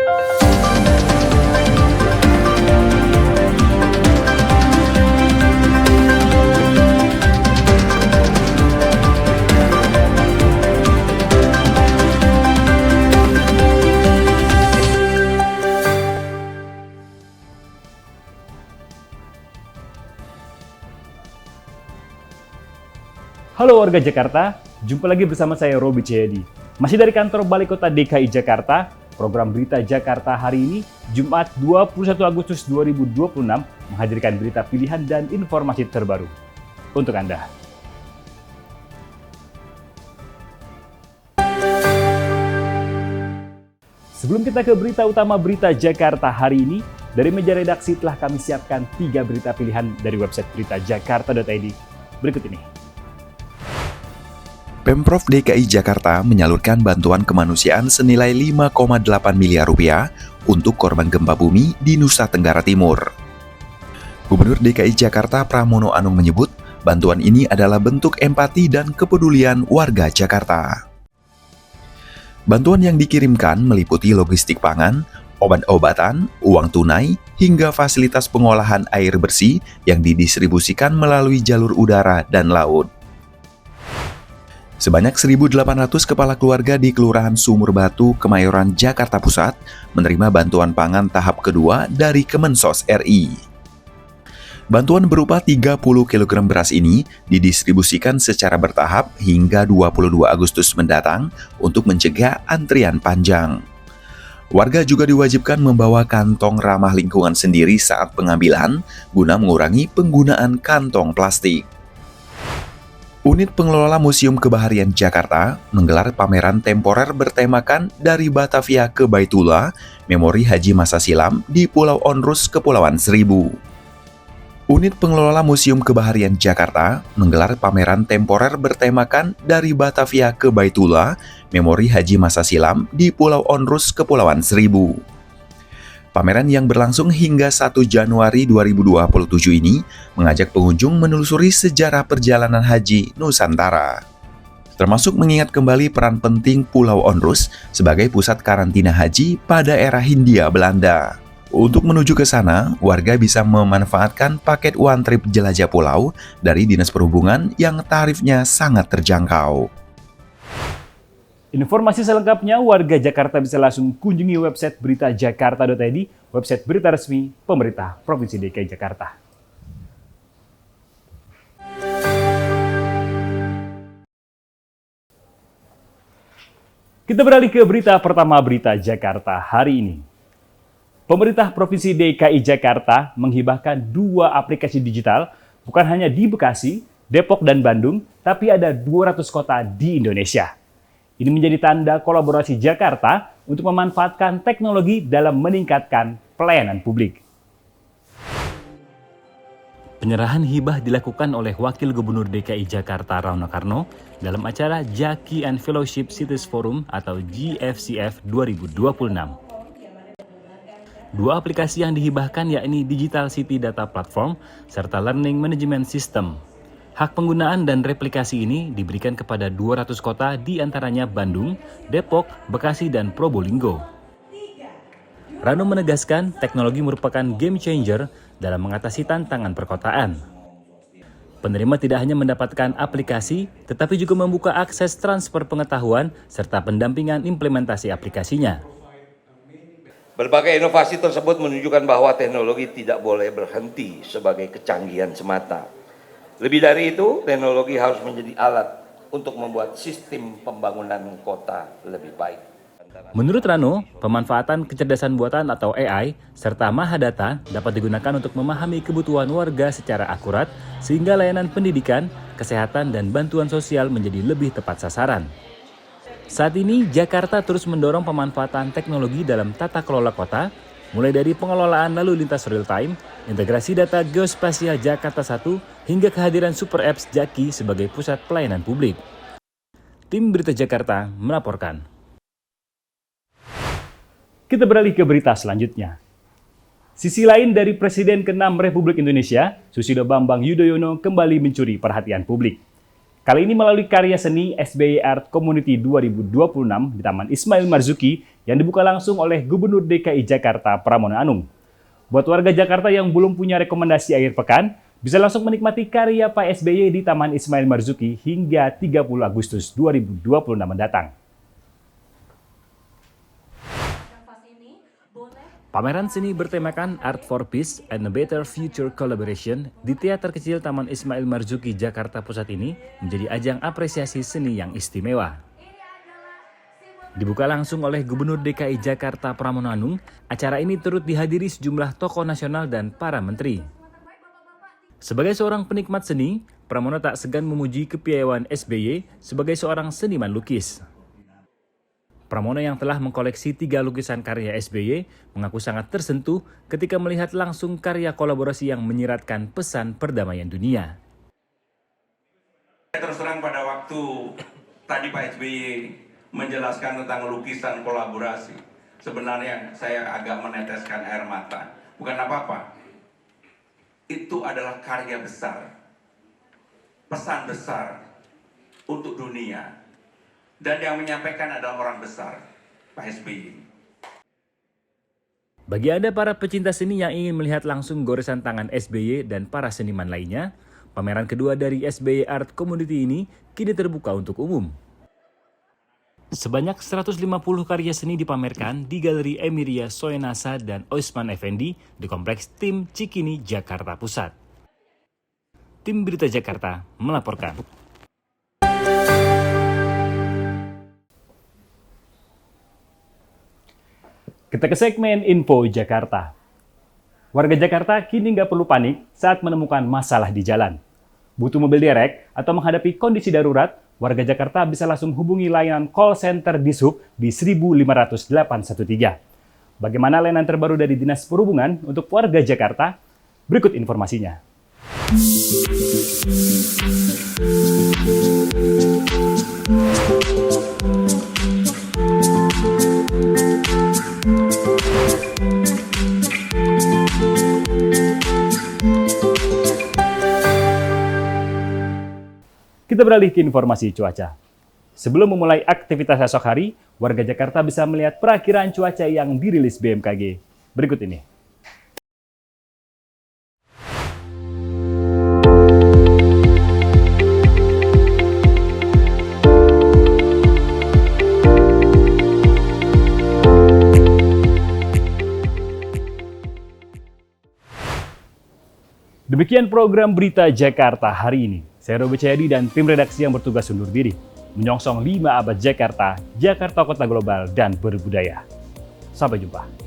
Halo warga Jakarta, jumpa lagi bersama saya Roby Ceyadi. Masih dari kantor Balai Kota DKI Jakarta, program Berita Jakarta hari ini, Jumat 21 Agustus 2026, menghadirkan berita pilihan dan informasi terbaru untuk Anda. Sebelum kita ke berita utama Berita Jakarta hari ini, dari meja redaksi telah kami siapkan 3 berita pilihan dari website beritajakarta.id. Berikut ini. Pemprov DKI Jakarta menyalurkan bantuan kemanusiaan senilai 5,8 miliar rupiah untuk korban gempa bumi di Nusa Tenggara Timur. Gubernur DKI Jakarta Pramono Anung menyebut bantuan ini adalah bentuk empati dan kepedulian warga Jakarta. Bantuan yang dikirimkan meliputi logistik pangan, obat-obatan, uang tunai, hingga fasilitas pengolahan air bersih yang didistribusikan melalui jalur udara dan laut. Sebanyak 1.800 kepala keluarga di Kelurahan Sumur Batu, Kemayoran, Jakarta Pusat menerima bantuan pangan tahap kedua dari Kemensos RI. Bantuan berupa 30 kg beras ini didistribusikan secara bertahap hingga 22 Agustus mendatang untuk mencegah antrian panjang. Warga juga diwajibkan membawa kantong ramah lingkungan sendiri saat pengambilan guna mengurangi penggunaan kantong plastik. Unit Pengelola Museum Kebaharian Jakarta menggelar pameran temporer bertemakan Dari Batavia ke Baitullah, Memori Haji Masa Silam di Pulau Onrus, Kepulauan Seribu. Unit Pengelola Museum Kebaharian Jakarta menggelar pameran temporer bertemakan Dari Batavia ke Baitullah, Memori Haji Masa Silam di Pulau Onrus, Kepulauan Seribu. Pameran yang berlangsung hingga 1 Januari 2027 ini mengajak pengunjung menelusuri sejarah perjalanan haji Nusantara. Termasuk mengingat kembali peran penting Pulau Onrus sebagai pusat karantina haji pada era Hindia Belanda. Untuk menuju ke sana, warga bisa memanfaatkan paket one trip jelajah pulau dari Dinas Perhubungan yang tarifnya sangat terjangkau. Informasi selengkapnya, warga Jakarta bisa langsung kunjungi website beritajakarta.id, website berita resmi pemerintah Provinsi DKI Jakarta. Kita beralih ke berita pertama Berita Jakarta hari ini. Pemerintah Provinsi DKI Jakarta menghibahkan 2 aplikasi digital, bukan hanya di Bekasi, Depok, dan Bandung, tapi ada 200 kota di Indonesia. Ini menjadi tanda kolaborasi Jakarta untuk memanfaatkan teknologi dalam meningkatkan pelayanan publik. Penyerahan hibah dilakukan oleh Wakil Gubernur DKI Jakarta Rano Karno dalam acara Jaki and Fellowship Cities Forum atau GFCF 2026. 2 aplikasi yang dihibahkan yakni Digital City Data Platform serta Learning Management System. Hak penggunaan dan replikasi ini diberikan kepada 200 kota di antaranya Bandung, Depok, Bekasi, dan Probolinggo. Rano menegaskan teknologi merupakan game changer dalam mengatasi tantangan perkotaan. Penerima tidak hanya mendapatkan aplikasi, tetapi juga membuka akses transfer pengetahuan serta pendampingan implementasi aplikasinya. Berbagai inovasi tersebut menunjukkan bahwa teknologi tidak boleh berhenti sebagai kecanggihan semata. Lebih dari itu, teknologi harus menjadi alat untuk membuat sistem pembangunan kota lebih baik. Menurut Rano, pemanfaatan kecerdasan buatan atau AI serta Mahadata dapat digunakan untuk memahami kebutuhan warga secara akurat sehingga layanan pendidikan, kesehatan, dan bantuan sosial menjadi lebih tepat sasaran. Saat ini, Jakarta terus mendorong pemanfaatan teknologi dalam tata kelola kota, mulai dari pengelolaan lalu lintas real-time, integrasi data geospasial Jakarta 1, hingga kehadiran super apps Jaki sebagai pusat pelayanan publik. Tim Berita Jakarta melaporkan. Kita beralih ke berita selanjutnya. Sisi lain dari Presiden ke-6 Republik Indonesia, Susilo Bambang Yudhoyono kembali mencuri perhatian publik. Kali ini melalui karya seni SBY Art Community 2026 di Taman Ismail Marzuki yang dibuka langsung oleh Gubernur DKI Jakarta Pramono Anung. Buat warga Jakarta yang belum punya rekomendasi akhir pekan, bisa langsung menikmati karya Pak SBY di Taman Ismail Marzuki hingga 30 Agustus 2026 mendatang. Pameran seni bertemakan Art for Peace and a Better Future Collaboration di Teater Kecil Taman Ismail Marzuki, Jakarta Pusat ini menjadi ajang apresiasi seni yang istimewa. Dibuka langsung oleh Gubernur DKI Jakarta Pramono Anung, acara ini turut dihadiri sejumlah tokoh nasional dan para menteri. Sebagai seorang penikmat seni, Pramono tak segan memuji kepiawaian SBY sebagai seorang seniman lukis. Pramono yang telah mengkoleksi 3 lukisan karya SBY mengaku sangat tersentuh ketika melihat langsung karya kolaborasi yang menyiratkan pesan perdamaian dunia. Terus terang pada waktu tadi Pak SBY menjelaskan tentang lukisan kolaborasi, sebenarnya saya agak meneteskan air mata. Bukan apa-apa, itu adalah karya besar, pesan besar untuk dunia. Dan yang menyampaikan adalah orang besar, Pak SBY. Bagi Anda para pecinta seni yang ingin melihat langsung goresan tangan SBY dan para seniman lainnya, pameran kedua dari SBY Art Community ini kini terbuka untuk umum. Sebanyak 150 karya seni dipamerkan di Galeri Emiria Soenasa dan Osman Effendi di Kompleks Tim Cikini, Jakarta Pusat. Tim Berita Jakarta melaporkan. Kita ke segmen Info Jakarta. Warga Jakarta kini nggak perlu panik saat menemukan masalah di jalan. Butuh mobil derek atau menghadapi kondisi darurat, warga Jakarta bisa langsung hubungi layanan call center Dishub di 1500813. Bagaimana layanan terbaru dari Dinas Perhubungan untuk warga Jakarta? Berikut informasinya. Kita beralih ke informasi cuaca. Sebelum memulai aktivitas esok hari, warga Jakarta bisa melihat perakiraan cuaca yang dirilis BMKG. Berikut ini. Demikian program Berita Jakarta hari ini. Saya Robi Cahyadi dan tim redaksi yang bertugas undur diri. Menyongsong 5 abad Jakarta, Jakarta Kota Global dan Berbudaya. Sampai jumpa.